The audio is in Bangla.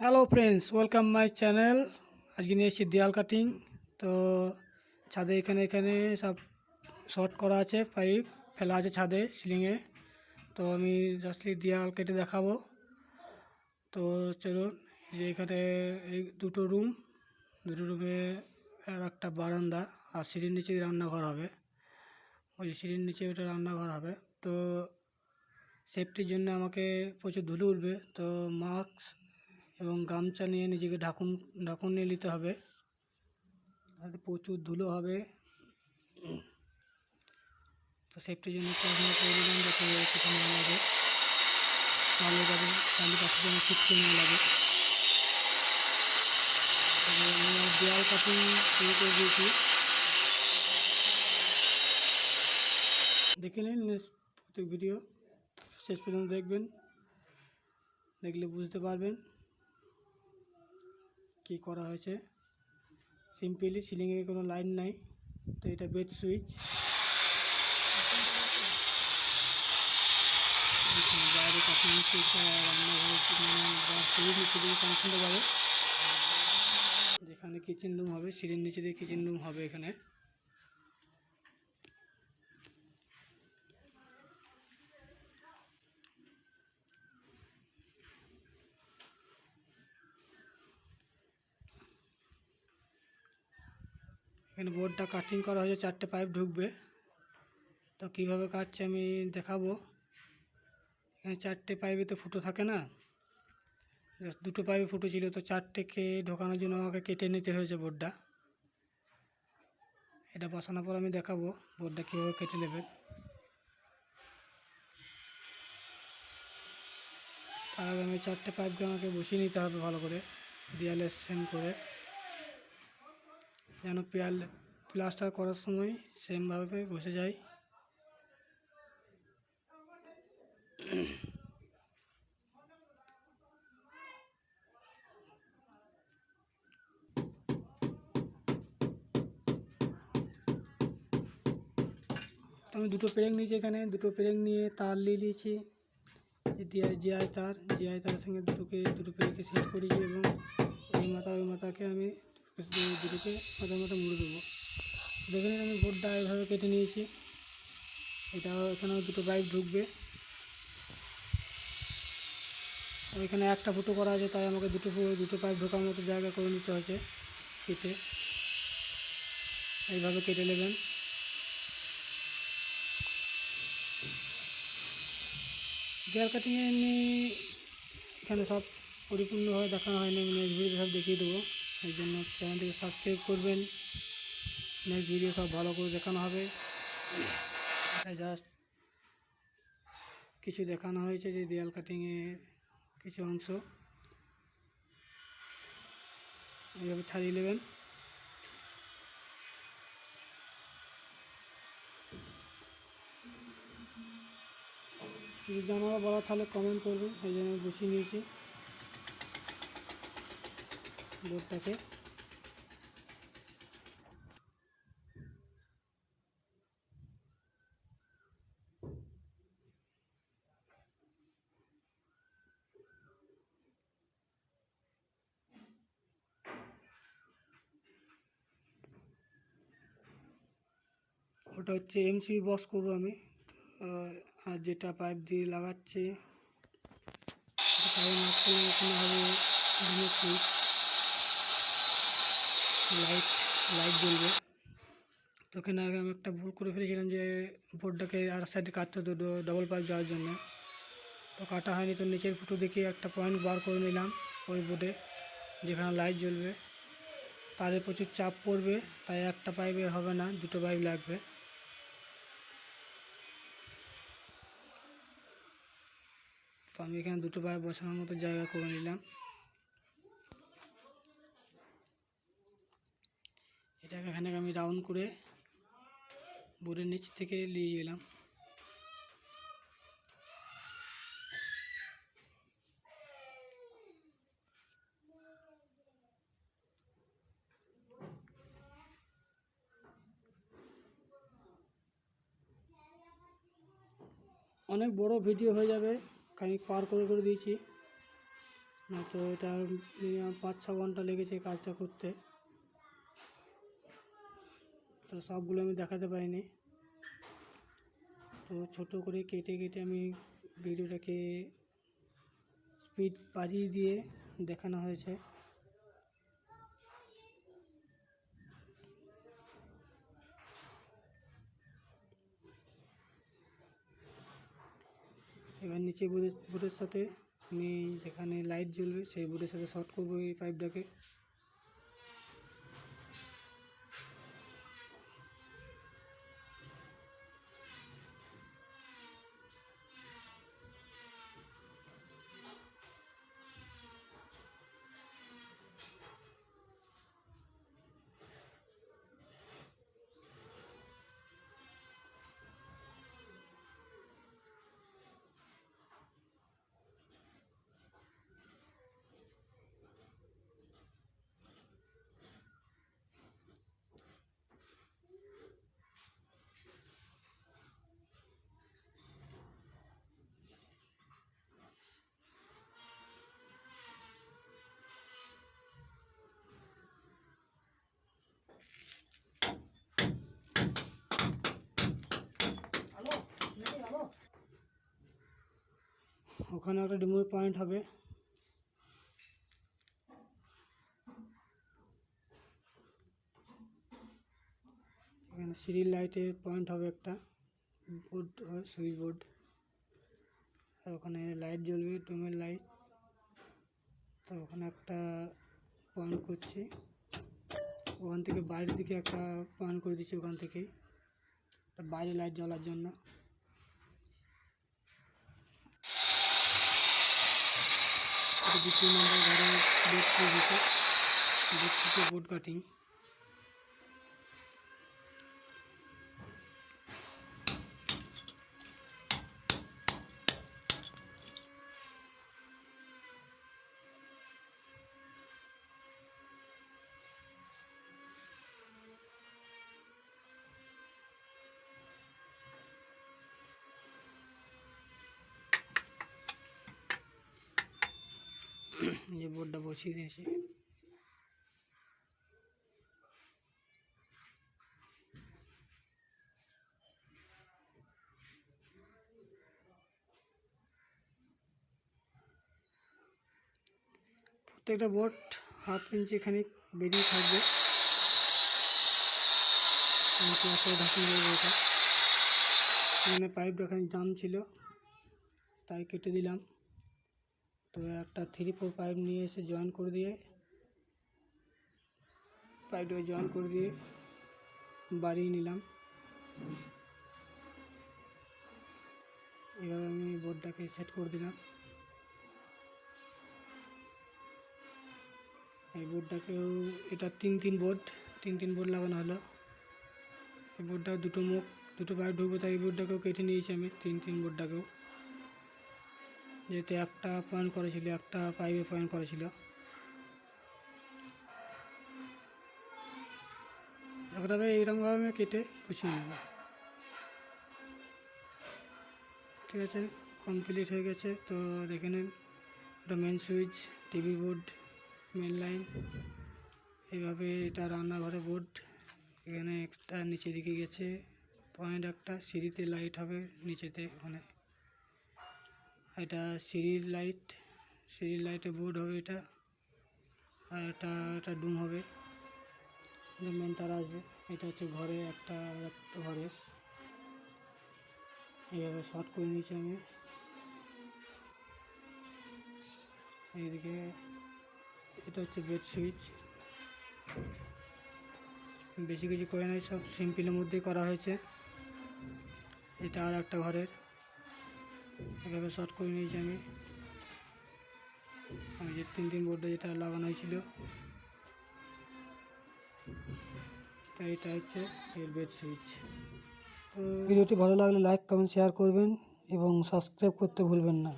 Hello friends, welcome my channel. আজকে নিয়ে এসেছি দেয়াল কাটিং। তো ছাদে এখানে এখানে সব শর্ট করা আছে, পাইপ ফেলা আছে ছাদে সিলিংয়ে। তো আমি জাস্টলি দেয়াল কেটে দেখাবো। তো চলুন, যে এখানে এই দুটো রুমে আর একটা বারান্দা, আর সিঁড়ির নিচে রান্নাঘর হবে। ওই সিঁড়ির নিচে ওটা রান্নাঘর হবে। তো সেফটির জন্য আমাকে প্রচুর ধুলো উঠবে, তো মাস্ক এবং গামছা নিয়ে নিজেকে ঢাকুন নিয়ে নিতে হবে, তাহলে প্রচুর ধুলো হবে। তো সেফটির জন্য চশমা করে নিলাম, যাতে কিছু না লাগে, তাহলে যাবে চারিপাশে যেন ছিটকে না লাগে। আমি দেয়াল কাটিং শুরু করে দিয়েছি, দেখে নিন। প্রত্যেক ভিডিও শেষ পর্যন্ত দেখবেন, দেখলে বুঝতে পারবেন কি করা হয়েছে। সিম্পলি সিলিংয়ে কোনো লাইন নাই, তো এটা বেড সুইচ। বাইরে কাটিং নিচে রান্নাঘরে সিঁড়ির নিচে দিয়ে কানেকশন যাবে, যেখানে কিচেন রুম হবে, সিঁড়ির নিচে দিয়ে কিচেন রুম হবে। এখানে বোর্ডটা কাটিং করা হয়েছে, 4টে পাইপ ঢুকবে। তো কীভাবে কাটছে আমি দেখাবো। এখানে 4টে পাইপে তো ফুটো থাকে না, দুটো পাইপে ফুটো ছিল, তো 4টেকে ঢোকানোর জন্য আমাকে কেটে নিতে হয়েছে বোর্ডটা। এটা বসানোর পর আমি দেখাবো বোর্ডটা কীভাবে কেটে নেবেন। তার আগে আমি 4টে পাইপকে আমাকে বসিয়ে নিতে হবে ভালো করে, দেয়ালে সেম করে, যেন প্লাস্টার করার সময় সেমভাবে বসে যায়। আমি দুটো পেরেক নিয়েছি, এখানে দুটো পেরেক নিয়ে তার নিয়েছি, জিআই তারের সঙ্গে দুটো পেরেকে সেট করেছি, এবং এই মাথাকে আমি দুটোকে মাথা মুড়ে দেবো। দেখে নিন, আমি বোর্ডটা এভাবে কেটে নিয়েছি। এখানেও দুটো পাইপ ঢুকবে। এখানে একটা ফুটো করা আছে, তাই আমাকে দুটো পাইপ ঢোকার মতো জায়গা করে নিতে হয়েছে কেটে। এইভাবে কেটে নেবেন। দেয়াল কাটিংয়ে এমনি এখানে সব পরিপূর্ণভাবে দেখানো হয়নি, আমি নেক্সট ভিডিও সব দেখিয়ে দেবো। এই জন্য চ্যানেলটিকে সাবস্ক্রাইব করবেন, নেক্সট ভিডিও সব ভালো করে দেখানো হবে। জাস্ট কিছু দেখানো হয়েছে, যে দেয়াল কাটিংয়ের কিছু অংশ এইভাবে ছাড়িয়ে নেবেন। যদি জানাবা বলা তাহলে কমেন্ট করবেন, এই জন্য বসিয়ে নিয়েছি বোর্ডটাকে। ওটা হচ্ছে এমসিবি বক্স করবো আমি। আর যেটা পাইপ দিয়ে লাগাচ্ছি পাইপ মাঝখানে এখানে হবে সুইচ, লাইট জ্বলবে। তো এখানে আগে আমি একটা ভুল করে ফেলেছিলাম, যে বোর্ডটাকে আর সাইডে কাটতে হতো ডবল পাইপ যাওয়ার জন্য, তো কাটা হয়নি। তো নিচের ফুটো দেখে একটা পয়েন্ট বার করে নিলাম ওই বোর্ডে, যেখানে লাইট জ্বলবে। তারে প্রচুর চাপ পড়বে, তাই একটা পাইপে হবে না, দুটো পাইপ লাগবে। তো আমি এখানে দুটো পাইপ বসানোর মতো জায়গা করে নিলাম। এটাকে এখানে আমি রাউন্ড করে বোর্ডের নিচ থেকে নিয়ে গেলাম। অনেক বড় ভিডিও হয়ে যাবে, আমি পার করে দিয়েছি। নয়তো এটা মিনিমাম 5-6 ঘন্টা লেগেছে কাজটা করতে। তো সবগুলো আমি দেখাতে পারিনি, তো ছোটো করে কেটে কেটে আমি ভিডিওটাকে স্পিড বাড়িয়ে দিয়ে দেখানো হয়েছে। এবার নিচে বোর্ডের সাথে আমি যেখানে লাইট জ্বলবে সেই বোর্ডের সাথে শর্ট করবো এই পাইপটাকে। ওখানে একটা রিমুভ পয়েন্ট হবে, এখানে সিরিয়াল লাইটের পয়েন্ট হবে, একটা বোর্ড হবে সুইচ বোর্ড, আর ওখানে লাইট জ্বলবে ডুমের লাইট। তো ওখানে একটা পয়েন্ট করছি, ওখান থেকে বাইরের দিকে একটা পয়েন্ট করে দিচ্ছি, ওখান থেকেই বাইরে লাইট জ্বলার জন্য। দ্বিতীয় নম্বর ঘরে দেখছি বোর্ড কাটিং। যে বোর্ডটা বসিয়ে দিয়েছি, প্রত্যেকটা বোর্ড 1/2 ইঞ্চি খানিক বেরিয়ে থাকবে। এখানে পাইপটা খানিক জাম ছিল তাই কেটে দিলাম। তো একটা 3-4 পাইপ নিয়ে এসে জয়েন করে দিয়ে পাইপটাকে জয়েন করে দিয়ে বাড়িয়ে নিলাম। এভাবে আমি বোর্ডটাকে সেট করে দিলাম। এই বোর্ডটাকেও এটা 3 বোর্ড লাগানো হলো। এই বোর্ডটা দুটো পাইপ ঢুকবো, তাই এই বোর্ডটাকেও কেটে নিয়েছি আমি 3 বোর্ডটাকেও, যেহেতু একটা পয়েন্ট করেছিল, একটা পাইপে পয়েন্ট করেছিল। এবারে এইরকমভাবে আমি কেটে গুছিয়ে নেব। ঠিক আছে, কমপ্লিট হয়ে গেছে। তো দেখে নিন, এটা main switch, TV board, main line. এইভাবে এটা রান্নাঘরে বোর্ড। এখানে একটা নিচে দিকে গেছে পয়েন্ট, একটা সিঁড়িতে লাইট হবে নিচেতে। ওখানে এটা সিঁড়ির লাইটে বোর্ড হবে এটা, আর এটা ডুম হবে, মেন তার আসবে। এটা হচ্ছে ঘরে একটা, আর একটা ঘরে এইভাবে শর্ট করে নিয়েছি আমি। এইদিকে এটা হচ্ছে বেড সুইচ, বেশি কিছু করে নাই, সব সিম্পলের মধ্যেই করা হয়েছে। এটা আর একটা ঘরের, এভাবে শর্ট করে নিয়েছি আমি যে 3 বোর্ডে যেটা লাগানো হয়েছিল। তাই এটা হচ্ছে এর বেড সুইচ। তো ভিডিওটি ভালো লাগলে লাইক, কমেন্ট, শেয়ার করবেন এবং সাবস্ক্রাইব করতে ভুলবেন না।